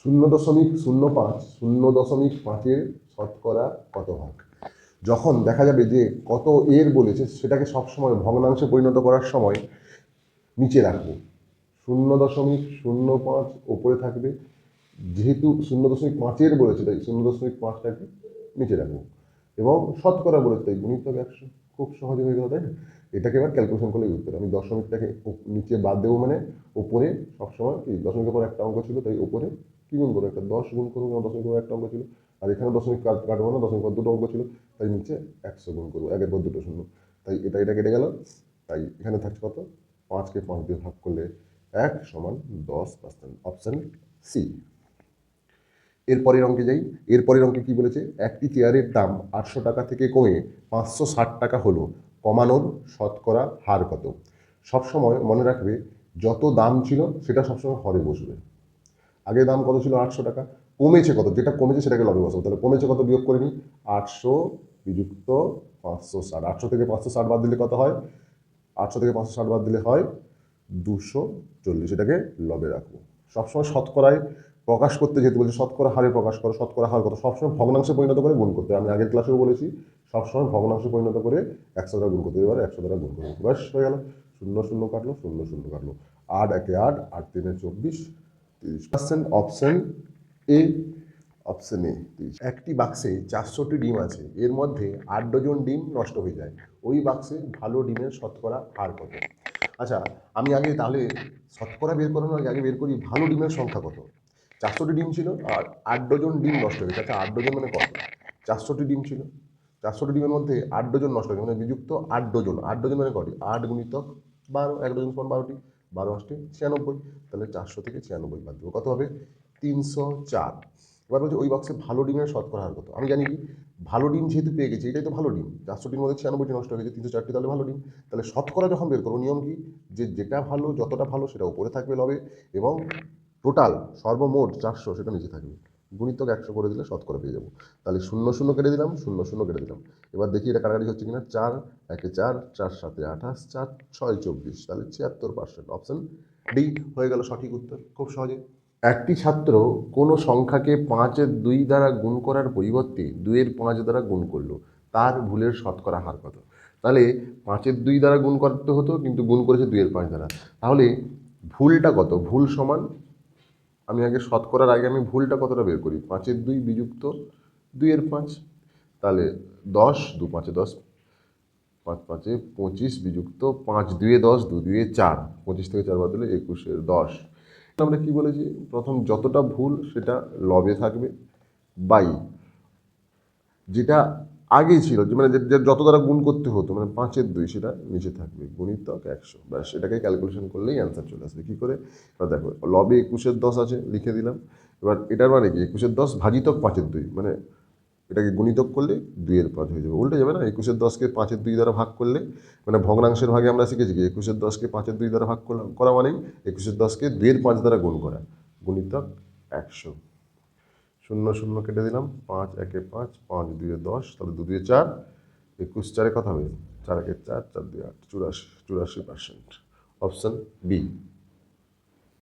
0.05 0.5-এর শতকরা কত ভাগ? যখন দেখা যাবে যে কত এর বলেছে সেটাকে সবসময় ভগ্নাংশে পরিণত করার সময় নিচে রাখবো। 0.05 ওপরে থাকবে, যেহেতু 0.5-এর বলেছে তাই 0.5টাকে নিচে রাখবো, এবং শতকরা বলেছে তাই গুণিতক 100। খুব সহজে হয়ে গেল, তাই না? এটাকে এবার ক্যালকুলেশন করলে উত্তর। আমি দশমিকটাকে নিচে বাদ দেবো, মানে ওপরে সবসময় কি দশমিকের পর একটা অঙ্ক ছিল তাই ওপরে কি গুণ করবো, একটা 10 গুণ করবো, দশমিকের পর একটা অঙ্ক ছিল, আর এখানে দশমিক কাটবো না, দশমিকের পর দুটো অঙ্ক ছিল তাই নিচে 100 গুণ করবো, একের পর দুটো শূন্য, তাই এটা কেটে গেল। তাই এখানে থাকছে কত, 5কে 5 দিয়ে ভাগ করলে 1 সমান 10%। Option C. এরপরের অঙ্কে যাই। এরপরের অঙ্কে কি বলেছে, একটি চেয়ারের দাম 800 টাকা থেকে কমে 560 টাকা হলো, কমানোর শতকরা হার কত? সবসময় মনে রাখবে, যত দাম ছিল সেটা সবসময় হরে বসবে। আগে দাম কত ছিল, 800 টাকা, কমেছে কত, যেটা কমেছে সেটাকে লবে বসাবো। তাহলে কমেছে কত বিয়োগ করে নিই, 800 বিযুক্ত 560। 800 থেকে 560 বাদ দিলে কত হয়, 800 থেকে 560 বাদ দিলে হয় 240। এটাকে লবে রাখবো। সবসময় শতকরায় প্রকাশ করতে, যেহেতু বলছে শতকরা হারে প্রকাশ করো, শতকরা হার কত, সবসময় ভগ্নাংশে পরিণত করে গুণ করতে। আমি আগের ক্লাসেও বলেছি সবসময় ভগ্নাংশে পরিণত করে 100 দ্বারা গুণ করতে। এবার 100 দ্বারা গুণ করবো, ব্যাস হয়ে গেল। 0 0 কাটলো, 0 0 কাটলো, 8 1 8, 8 3 24, 30%। Option A. Option A 30। একটি বাক্সে 400টি ডিম আছে, এর মধ্যে 8 ডজন ডিম নষ্ট হয়ে যায়, ওই বাক্সে ভালো ডিমের শতকরা হার কত? আচ্ছা, আমি আগে তাহলে শতকরা বের করানোর আগে বের করি ভালো ডিমের সংখ্যা কত। 400টি ডিম ছিল আর 8 ডজন ডিম নষ্ট হয়েছে। আচ্ছা, 8 ডজন মানে কত? 400টি ডিম ছিল, 400টি ডিমের মধ্যে 8 ডজন নষ্ট হয়েছে, মানে বিযুক্ত 8 ডজন। 8 ডজন মানে কটি, 8 গুণিতক 12, 1 ডজন সমান 12টি, 12 8 96। তাহলে 400 থেকে 96 বাদ দেবো, কত হবে, 304। এবার বলছে ওই বক্সে ভালো ডিমের শতকরা হার কত? আমি জানি কি, ভালো ডিম যেহেতু পেয়ে গেছি, এটাই তো ভালো ডিম। 400টির মধ্যে 96টি নষ্ট হয়ে গেছে, 304টি তাহলে ভালো ডিম। তাহলে শতকরা যখন বের করবো, নিয়ম কি, যে যেটা ভালো, যতটা ভালো সেটা উপরে থাকবে লবে, এবং টোটাল সর্বমোট 400 সেটা নিচে থাকবে। গুণিতক 100 করে দিলে শতকরা পেয়ে যাবো। তাহলে 0 0 কেটে দিলাম, 0 0 কেটে দিলাম। এবার দেখি এটা কাটাকাটি হচ্ছে কিনা। 4 1 4, 4 7 28, 4 6 24, তাহলে 76%। অপশন ডি হয়ে গেল সঠিক উত্তর, খুব সহজে। একটি ছাত্র কোনো সংখ্যাকে 5-এর 2 দ্বারা গুণ করার পরিবর্তে 2-এর 5 দ্বারা গুণ করলো, তার ভুলের শতকরা হার কত? তাহলে 5-এর 2 দ্বারা গুণ করতে হতো, কিন্তু গুণ করেছে 2-এর 5 দ্বারা। তাহলে ভুলটা কত? ভুল সমান, আমি আগে শতকরার আগে আমি ভুলটা কতটা বের করি। 5-এর 2 বিযুক্ত 2-এর 5, তাহলে 10, 2 5 10, 5 5 25 বিযুক্ত 5 2 10, 2 2 4, 25 থেকে 4 বাদ দিলে 21 10। আমরা কি বলেছি, প্রথম যতটা ভুল সেটা লবে থাকবে, বাই যেটা আগে ছিল, মানে যত দ্বারা গুণ করতে হতো, মানে 5-এর 2 সেটা নিচে থাকবে, গুণিতক 100। ব্যাস, এটাকে ক্যালকুলেশন করলেই অ্যান্সার চলে আসবে। কী করে? এবার দেখো, লবে 21-এর 10 আছে, লিখে দিলাম। এবার এটার মানে কি, 21-এর 10 ভাজিতক 5-এর 2, মানে এটাকে গুণিতক করলে 2-এর 5 হয়ে যাবে। উল্টে যাবে না, 21-এর 10কে 5-এর 2 দ্বারা ভাগ করলে, মানে ভগ্নাংশের ভাগে আমরা শিখেছি কি, 21-এর 10কে 5-এর 2 দ্বারা ভাগ করা মানেই 21-এর 10কে 2-এর 5 দ্বারা গুণ করা, গুণিতক 100। 0 0 কেটে দিলাম, 5 1 5, 5 2 10, তাহলে 2 2 4, 21 4 কত হবে, 4 1 4, 4 2 8, 84%। Option B.